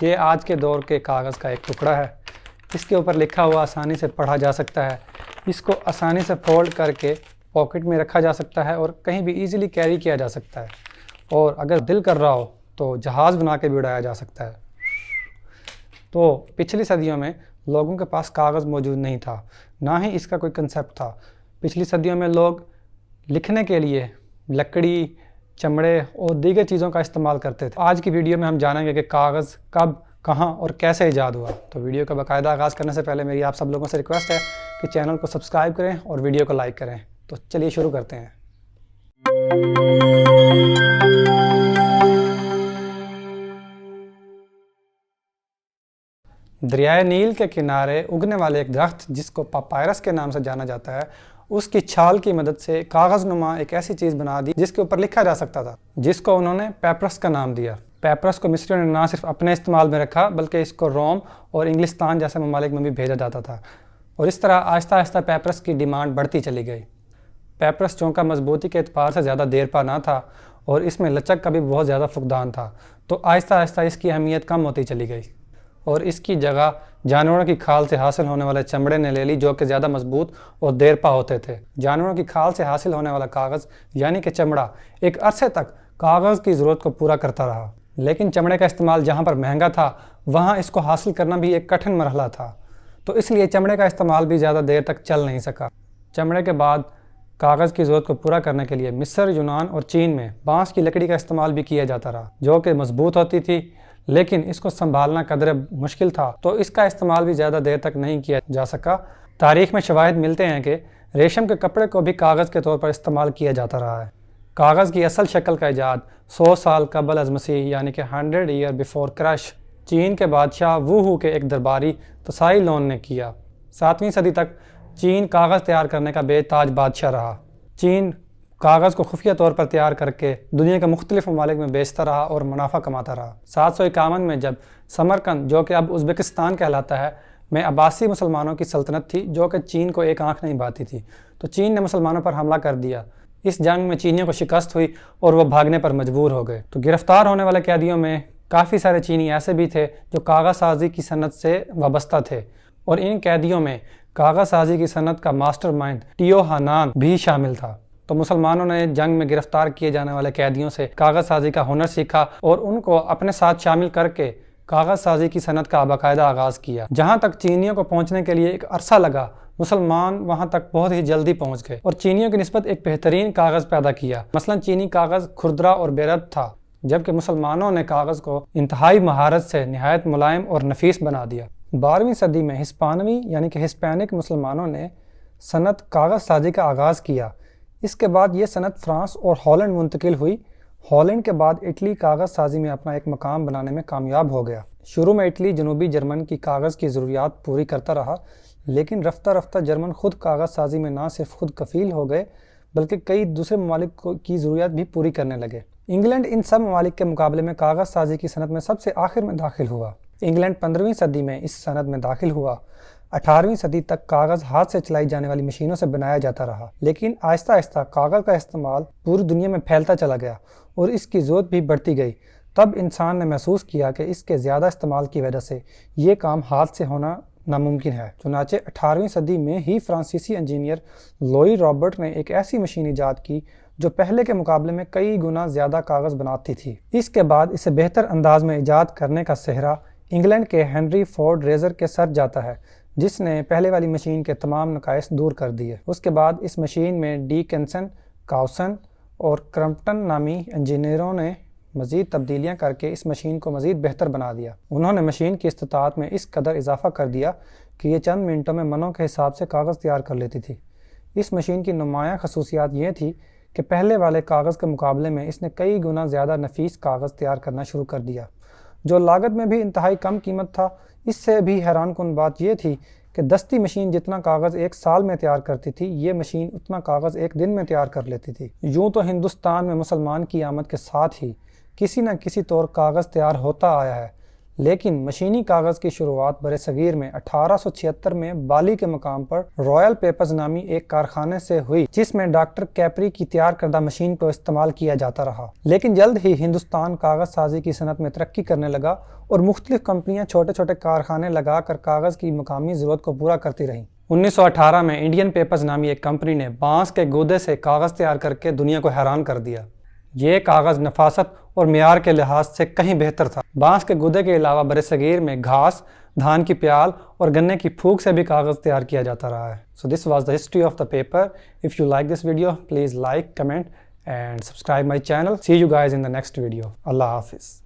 یہ آج کے دور کے کاغذ کا ایک ٹکڑا ہے۔ اس کے اوپر لکھا ہوا آسانی سے پڑھا جا سکتا ہے۔ اس کو آسانی سے فولڈ کر کے پاکٹ میں رکھا جا سکتا ہے اور کہیں بھی ایزیلی کیری کیا جا سکتا ہے، اور اگر دل کر رہا ہو تو جہاز بنا کے بھی اڑایا جا سکتا ہے۔ تو پچھلی صدیوں میں لوگوں کے پاس کاغذ موجود نہیں تھا، نہ ہی اس کا کوئی کنسیپٹ تھا۔ پچھلی صدیوں میں لوگ لکھنے کے لیے لکڑی، چمڑے اور دیگر چیزوں کا استعمال کرتے تھے۔ آج کی ویڈیو میں ہم جانیں گے کہ کاغذ کب، کہاں اور کیسے ایجاد ہوا۔ تو ویڈیو کا باقاعدہ آغاز کرنے سے پہلے میری آپ سب لوگوں سے ریکویسٹ ہے کہ چینل کو سبسکرائب کریں اور ویڈیو کو لائک کریں۔ تو چلیے شروع کرتے ہیں۔ دریائے نیل کے کنارے اگنے والے ایک درخت جس کو پاپائرس کے نام سے جانا جاتا ہے، اس کی چھال کی مدد سے کاغذ نما ایک ایسی چیز بنا دی جس کے اوپر لکھا جا سکتا تھا، جس کو انہوں نے پیپرس کا نام دیا۔ پیپرس کو مصریوں نے نہ صرف اپنے استعمال میں رکھا بلکہ اس کو روم اور انگلستان جیسے ممالک میں بھی بھیجا جاتا تھا، اور اس طرح آہستہ آہستہ پیپرس کی ڈیمانڈ بڑھتی چلی گئی۔ پیپرس چونکہ مضبوطی کے اعتبار سے زیادہ دیر پا نہ تھا اور اس میں لچک کا بھی بہت زیادہ فقدان تھا، تو آہستہ آہستہ اس کی اہمیت کم ہوتی چلی گئی اور اس کی جگہ جانوروں کی کھال سے حاصل ہونے والے چمڑے نے لے لی، جو کہ زیادہ مضبوط اور دیر پا ہوتے تھے۔ جانوروں کی کھال سے حاصل ہونے والا کاغذ یعنی کہ چمڑا ایک عرصے تک کاغذ کی ضرورت کو پورا کرتا رہا، لیکن چمڑے کا استعمال جہاں پر مہنگا تھا وہاں اس کو حاصل کرنا بھی ایک کٹھن مرحلہ تھا، تو اس لیے چمڑے کا استعمال بھی زیادہ دیر تک چل نہیں سکا۔ چمڑے کے بعد کاغذ کی ضرورت کو پورا کرنے کے لیے مصر، یونان اور چین میں بانس کی لکڑی کا استعمال بھی کیا جاتا رہا، جو کہ مضبوط ہوتی تھی لیکن اس کو سنبھالنا قدرے مشکل تھا، تو اس کا استعمال بھی زیادہ دیر تک نہیں کیا جا سکا۔ تاریخ میں شواہد ملتے ہیں کہ ریشم کے کپڑے کو بھی کاغذ کے طور پر استعمال کیا جاتا رہا ہے۔ کاغذ کی اصل شکل کا ایجاد 100 سال قبل از مسیح یعنی کہ 100 ایئر بیفور کرش چین کے بادشاہ وو ہو کے ایک درباری تسائی لون نے کیا۔ 7ویں صدی تک چین کاغذ تیار کرنے کا بے تاج بادشاہ رہا۔ چین کاغذ کو خفیہ طور پر تیار کر کے دنیا کے مختلف ممالک میں بیچتا رہا اور منافع کماتا رہا۔ 751 میں جب سمرقند، جو کہ اب ازبکستان کہلاتا ہے، میں عباسی مسلمانوں کی سلطنت تھی جو کہ چین کو ایک آنکھ نہیں بھاتی تھی، تو چین نے مسلمانوں پر حملہ کر دیا۔ اس جنگ میں چینیوں کو شکست ہوئی اور وہ بھاگنے پر مجبور ہو گئے۔ تو گرفتار ہونے والے قیدیوں میں کافی سارے چینی ایسے بھی تھے جو کاغذ سازی کی صنعت سے وابستہ تھے، اور ان قیدیوں میں کاغذ سازی کی صنعت کا ماسٹر مائنڈ ٹیو ہانان بھی شامل تھا۔ تو مسلمانوں نے جنگ میں گرفتار کیے جانے والے قیدیوں سے کاغذ سازی کا ہنر سیکھا اور ان کو اپنے ساتھ شامل کر کے کاغذ سازی کی صنعت کا باقاعدہ آغاز کیا۔ جہاں تک چینیوں کو پہنچنے کے لیے ایک عرصہ لگا، مسلمان وہاں تک بہت ہی جلدی پہنچ گئے اور چینیوں کی نسبت ایک بہترین کاغذ پیدا کیا۔ مثلا چینی کاغذ کھردرا اور بے رد تھا، جبکہ مسلمانوں نے کاغذ کو انتہائی مہارت سے نہایت ملائم اور نفیس بنا دیا۔ 12ویں صدی میں ہسپانوی یعنی کہ ہسپینک مسلمانوں نے صنعت کاغذ سازی کا آغاز کیا۔ اس کے بعد یہ صنعت فرانس اور ہالینڈ منتقل ہوئی۔ ہالینڈ کے بعد اٹلی کاغذ سازی میں اپنا ایک مقام بنانے میں کامیاب ہو گیا۔ شروع میں اٹلی جنوبی جرمن کی کاغذ کی ضروریات پوری کرتا رہا، لیکن رفتہ رفتہ جرمن خود کاغذ سازی میں نہ صرف خود کفیل ہو گئے بلکہ کئی دوسرے ممالک کی ضروریات بھی پوری کرنے لگے۔ انگلینڈ ان سب ممالک کے مقابلے میں کاغذ سازی کی صنعت میں سب سے آخر میں داخل ہوا۔ انگلینڈ 15ویں صدی میں اس صنعت میں داخل ہوا۔ 18ویں صدی تک کاغذ ہاتھ سے چلائی جانے والی مشینوں سے بنایا جاتا رہا، لیکن آہستہ آہستہ کاغذ کا استعمال پوری دنیا میں پھیلتا چلا گیا اور اس کی ضرورت بھی بڑھتی گئی۔ تب انسان نے محسوس کیا کہ اس کے زیادہ استعمال کی وجہ سے یہ کام ہاتھ سے ہونا ناممکن ہے۔ چنانچہ 18ویں صدی میں ہی فرانسیسی انجینئر لوئی رابرٹ نے ایک ایسی مشین ایجاد کی جو پہلے کے مقابلے میں کئی گنا زیادہ کاغذ بناتی تھی۔ اس کے بعد اسے بہتر انداز میں ایجاد کرنے کا سہرا انگلینڈ کے ہنری فورڈ ریزر کے سر جاتا ہے، جس نے پہلے والی مشین کے تمام نقائص دور کر دیے۔ اس کے بعد اس مشین میں ڈی کنسن، کاؤسن اور کرمپٹن نامی انجینئروں نے مزید تبدیلیاں کر کے اس مشین کو مزید بہتر بنا دیا۔ انہوں نے مشین کی استطاعت میں اس قدر اضافہ کر دیا کہ یہ چند منٹوں میں منوں کے حساب سے کاغذ تیار کر لیتی تھی۔ اس مشین کی نمایاں خصوصیات یہ تھی کہ پہلے والے کاغذ کے مقابلے میں اس نے کئی گنا زیادہ نفیس کاغذ تیار کرنا شروع کر دیا، جو لاگت میں بھی انتہائی کم قیمت تھا۔ اس سے بھی حیران کن بات یہ تھی کہ دستی مشین جتنا کاغذ ایک سال میں تیار کرتی تھی، یہ مشین اتنا کاغذ ایک دن میں تیار کر لیتی تھی۔ یوں تو ہندوستان میں مسلمان کی آمد کے ساتھ ہی کسی نہ کسی طور کاغذ تیار ہوتا آیا ہے، لیکن مشینی کاغذ کی شروعات برِ صغیر میں 1876 میں بالی کے مقام پر رائل پیپرز نامی ایک کارخانے سے ہوئی، جس میں ڈاکٹر کیپری کی تیار کردہ مشین کو استعمال کیا جاتا رہا۔ لیکن جلد ہی ہندوستان کاغذ سازی کی صنعت میں ترقی کرنے لگا اور مختلف کمپنیاں چھوٹے چھوٹے کارخانے لگا کر کاغذ کی مقامی ضرورت کو پورا کرتی رہیں۔ 1918 میں انڈین پیپرز نامی ایک کمپنی نے بانس کے گودے سے کاغذ تیار کر کے دنیا کو حیران کر دیا۔ یہ کاغذ نفاست اور معیار کے لحاظ سے کہیں بہتر تھا۔ بانس کے گودے کے علاوہ برِ صغیر میں گھاس، دھان کی پیال اور گنے کی پھوک سے بھی کاغذ تیار کیا جاتا رہا ہے۔ So this was the history of the paper. If you like this video, please like, comment and subscribe my channel. See you guys in the next video. Allah Hafiz.